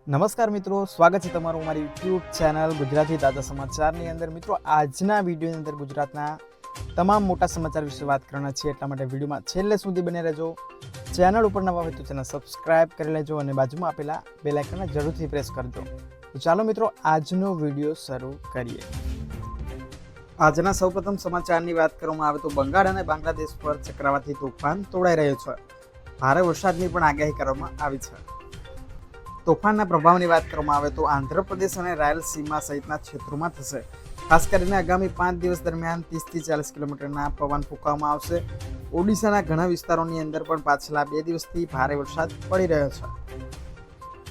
નમસ્કાર મિત્રો, સ્વાગત છે તમારું અમારી યુટ્યુબ ચેનલ ગુજરાતી તાજા સમાચારની અંદર। મિત્રો, આજના વિડીયોની અંદર ગુજરાતના તમામ મોટા સમાચાર વિશે વાત કરવાના છીએ, એટલા માટે વિડીયોમાં છેલ્લે સુધી બને રહેજો। ચેનલ ઉપર નવા હોય તો ચેનલ સબસ્ક્રાઇબ કરી લેજો અને બાજુમાં આપેલા બેલ આઇકનને જરૂરથી પ્રેસ કરજો। તો ચાલો મિત્રો, આજનો વિડીયો શરૂ કરીએ। આજના સૌપ્રથમ સમાચારની વાત કરવામાં આવે તો બંગાળ અને બાંગ્લાદેશ પર ચક્રવાતી તોફાન તોડાઈ રહ્યો છે। ભારે વરસાદની પણ આગાહી કરવામાં આવી છે। તોફાનના પ્રભાવની વાત કરવામાં આવે તો આંધ્રપ્રદેશ અને રાયલસીમા સહિતના ક્ષેત્રોમાં થશે। ખાસ કરીને આગામી 5 દિવસ દરમિયાન 30 થી 40 કિલોમીટરના પવન ફૂંકાવવામાં આવશે। ઓડિશાના ઘણા વિસ્તારોની અંદર પણ પાછલા 2 દિવસથી ભારે વરસાદ પડી રહ્યો છે,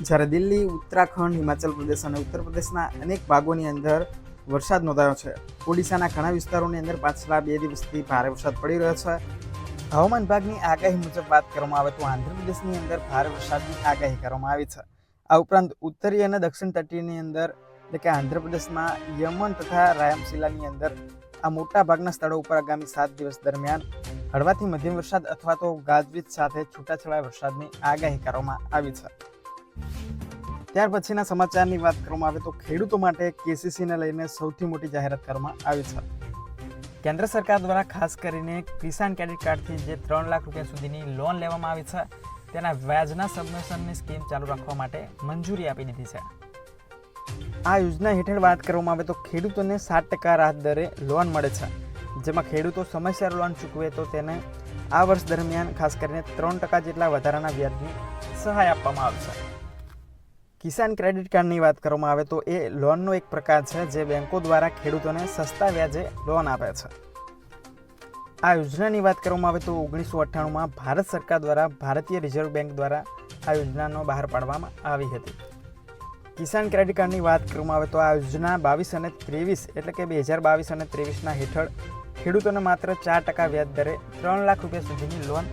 જ્યારે દિલ્હી, ઉત્તરાખંડ, હિમાચલ પ્રદેશ અને ઉત્તર પ્રદેશના અનેક ભાગોની અંદર વરસાદ નોંધાયો છે। ઓડિશાના ઘણા વિસ્તારોની અંદર પાછલા 2 દિવસથી ભારે વરસાદ પડી રહ્યો છે। હવામાન વિભાગની આગાહી મુજબ વાત કરવામાં આવે તો આંધ્રપ્રદેશની અંદર ભારે વરસાદની આગાહી કરવામાં આવી છે। આ ઉપરાંત ઉત્તરીય અને દક્ષિણ તટીયની અંદર એટલે કે આંધ્રપ્રદેશમાં યમન તથા રાયલસીમાની અંદર આ મોટા ભાગના સ્થળો ઉપર આગામી 7 દિવસ દરમિયાન હળવાથી મધ્યમ વરસાદ અથવા તો ગાજવીજ સાથે છૂટાછવાયા વરસાદની આગાહી કરવામાં આવી છે। ત્યાર પછીના સમાચારની વાત કરવામાં આવે તો ખેડૂતો માટે કેસીસીને લઈને સૌથી મોટી જાહેરાત કરવામાં આવી છે। કેન્દ્ર સરકાર દ્વારા ખાસ કરીને કિસાન ક્રેડિટ કાર્ડથી જે 3 લાખ રૂપિયા સુધીની લોન લેવામાં આવી છે, તેના વ્યાજના સબમિશનની સ્કીમ ચાલુ રાખવા માટે મંજૂરી આપી દીધી છે। આ યોજના હેઠળ વાત કરવામાં આવે તો ખેડૂતોને 7% રાહત દરે લોન મળે છે, જેમાં ખેડૂતો સમયસર લોન ચૂકવે તો તેને આ વર્ષ દરમિયાન ખાસ કરીને 3% જેટલા વધારાના વ્યાજની સહાય આપવામાં આવશે। કિસાન ક્રેડિટ કાર્ડની વાત કરવામાં આવે તો એ લોનનો એક પ્રકાર છે જે બેંકો દ્વારા ખેડૂતોને સસ્તા વ્યાજે લોન આપે છે। આ યોજનાની વાત કરવામાં આવે તો 1998માં ભારત સરકાર દ્વારા ભારતીય રિઝર્વ બેંક દ્વારા આ યોજનાનો બહાર પાડવામાં આવી હતી। કિસાન ક્રેડિટ કાર્ડની વાત કરવામાં આવે તો આ યોજના 22 અને 23 એટલે કે 2022 અને 23ના હેઠળ ખેડૂતોને માત્ર 4% વ્યાજ દરે 3 લાખ રૂપિયા સુધીની લોન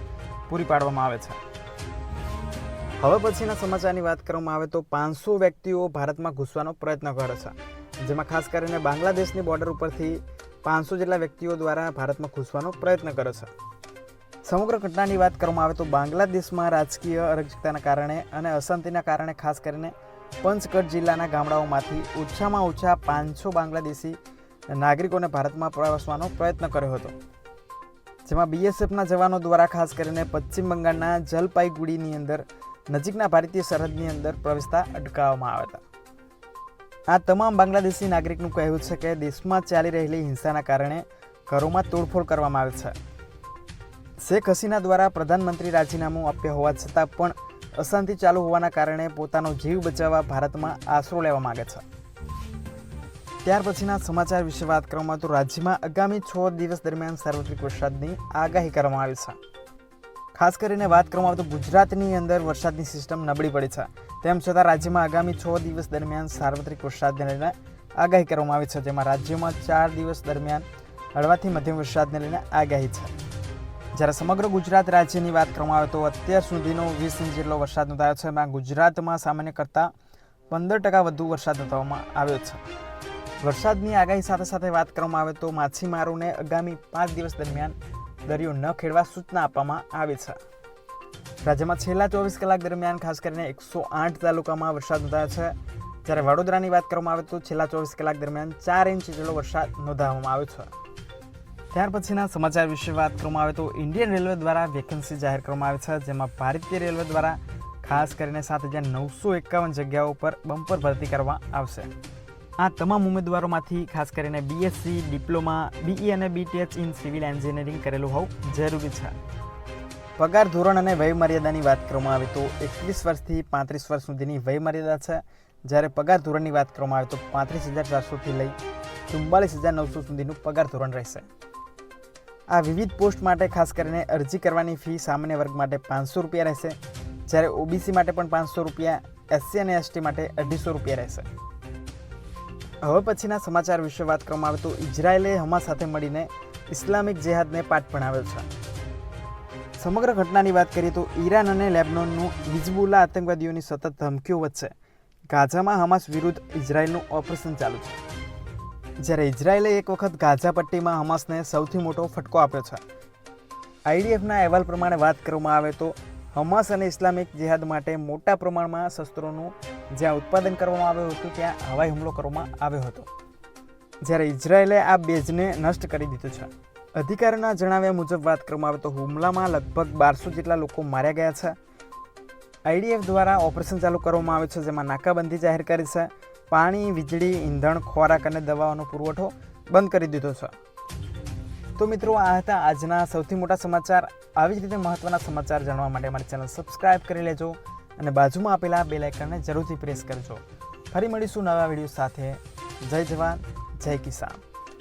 પૂરી પાડવામાં આવે છે। હવે પછીના સમાચારની વાત કરવામાં આવે તો 500 વ્યક્તિઓ ભારતમાં ઘૂસવાનો પ્રયત્ન કરે છે, જેમાં ખાસ કરીને બાંગ્લાદેશની બોર્ડર ઉપરથી 500 જેટલા વ્યક્તિઓ દ્વારા ભારતમાં ઘૂસવાનો પ્રયત્ન કરે છે। સમગ્ર ઘટનાની વાત કરવામાં આવે તો બાંગ્લાદેશમાં રાજકીય અરાજકતાના કારણે અને અશાંતિના કારણે ખાસ કરીને પંચગઢ જિલ્લાના ગામડાઓમાંથી ઓછામાં ઓછા 500 બાંગ્લાદેશી નાગરિકોને ભારતમાં પ્રવેશવાનો પ્રયત્ન કર્યો હતો, જેમાં બીએસએફના જવાનો દ્વારા ખાસ કરીને પશ્ચિમ બંગાળના જલપાઈગુડીની અંદર નજીકના ભારતીય સરહદની અંદર પ્રવેશતા અટકાવવામાં આવ્યા હતા। આ તમામ બાંગ્લાદેશી નાગરિકનું કહેવું છે કે દેશમાં ચાલી રહેલી હિંસાના કારણે ઘરોમાં તોડફોડ કરવામાં આવે છે। શેખ હસીના દ્વારા પ્રધાનમંત્રી રાજીનામું આપ્યા હોવા છતાં પણ અશાંતિ ચાલુ હોવાના કારણે પોતાનો જીવ બચાવવા ભારતમાં આશરો લેવા માગે છે। ત્યાર પછીના સમાચાર વિશે વાત કરવામાં તો રાજ્યમાં આગામી 6 દિવસ દરમિયાન સાર્વત્રિક વરસાદની આગાહી કરવામાં આવી છે। ખાસ કરીને વાત કરવામાં આવે તો ગુજરાતની અંદર વરસાદની સિસ્ટમ નબળી પડી છે, તેમ છતાં રાજ્યમાં આગામી 6 દિવસ દરમિયાન સાર્વત્રિક વરસાદને લઈને આગાહી કરવામાં આવી છે, જેમાં રાજ્યમાં 4 દિવસ દરમિયાન હળવાથી મધ્યમ વરસાદને લઈને આગાહી છે। જ્યારે સમગ્ર ગુજરાત રાજ્યની વાત કરવામાં આવે તો અત્યાર સુધીનો 20 ઇંચ જેટલો વરસાદ નોંધાયો છે, એમાં ગુજરાતમાં સામાન્ય કરતાં 15% વધુ વરસાદ નોંધવામાં આવ્યો છે। વરસાદની આગાહી સાથે સાથે વાત કરવામાં આવે તો માછીમારોને આગામી 5 દિવસ દરમિયાન દરિયો ન ખેડવા સૂચના આપવામાં આવી છે। રાજ્યમાં છેલ્લા 24 કલાક દરમિયાન ખાસ કરીને 108 તાલુકામાં વરસાદ નોંધાયો છે, જ્યારે વડોદરાની વાત કરવામાં આવે તો છેલ્લા 24 કલાક દરમિયાન 4 ઇંચ જેટલો વરસાદ નોંધાવવામાં આવ્યો છે। ત્યાર પછીના સમાચાર વિશે વાત કરવામાં આવે તો ઇન્ડિયન રેલવે દ્વારા વેકેન્સી જાહેર કરવામાં આવી છે, જેમાં ભારતીય રેલવે દ્વારા ખાસ કરીને 7,951 જગ્યાઓ પર બમ્પર ભરતી કરવામાં આવશે। આ તમામ ઉમેદવારોમાંથી ખાસ કરીને બીએસસી, ડિપ્લોમા, બીઈ અને બીટીએચ ઇન સિવિલ એન્જિનિયરિંગ કરેલું હોવું જરૂરી છે। પગાર ધોરણ અને વયમર્યાદાની વાત કરવામાં આવે તો 21 વર્ષથી 35 વર્ષ સુધીની વયમર્યાદા છે, જ્યારે પગાર ધોરણની વાત કરવામાં આવે તો 35,400થી લઈ 44,900 સુધીનું પગાર ધોરણ રહેશે। આ વિવિધ પોસ્ટ માટે ખાસ કરીને અરજી કરવાની ફી સામાન્ય વર્ગ માટે 500 રૂપિયા રહેશે, જ્યારે ઓબીસી માટે પણ 500 રૂપિયા, એસસી અને એસટી માટે 250 રૂપિયા રહેશે। હવે પછીના સમાચાર વિશે વાત કરવામાં આવે તો ઇઝરાયેલે હમાસ સાથે મળીને ઇસ્લામિક જેહાદને પાઠ ભણાવ્યો છે। સમગ્ર ઘટનાની વાત કરીએ તો ઈરાન અને લેબનોનનું હિઝબુલ્લા આતંકવાદીઓની સતત ધમકીઓ વચ્ચે ગાઝામાં હમાસ વિરુદ્ધ ઇઝરાયેલનું ઓપરેશન ચાલુ છે, જ્યારે ઇઝરાયેલે એક વખત ગાઝા પટ્ટીમાં હમાસને સૌથી મોટો ફટકો આપ્યો છે। આઈડીએફના અહેવાલ પ્રમાણે વાત કરવામાં આવે તો હમાસ અને ઇસ્લામિક જિહાદ માટે મોટા પ્રમાણમાં શસ્ત્રોનું જ્યાં ઉત્પાદન કરવામાં આવ્યું હતું ત્યાં હવાઈ હુમલો કરવામાં આવ્યો હતો, જ્યારે ઇઝરાયેલે આ બેઝને નષ્ટ કરી દીધું છે. અધિકારીના જણાવ્યા મુજબ વાત કરવામાં આવે તો હુમલામાં લગભગ 1200 જેટલા લોકો માર્યા ગયા છે. IDF દ્વારા ઓપરેશન ચાલુ કરવામાં આવે છે, જેમાં નાકાબંધી જાહેર કરી છે. પાણી, વીજળી, ઈંધણ, ખોરાક અને દવાઓનો પુરવઠો બંધ કરી દીધો છે. તો મિત્રો, આ હતા આજના સૌથી મોટા સમાચાર. આવી જ રીતે મહત્ત્વના સમાચાર જાણવા માટે અમારી ચેનલ સબસ્ક્રાઈબ કરી લેજો અને બાજુમાં આપેલા બેલ આઇકનને જરૂરથી પ્રેસ કરજો. ફરી મળીશું નવા વિડીયો સાથે. જય જવાન, જય કિસાન.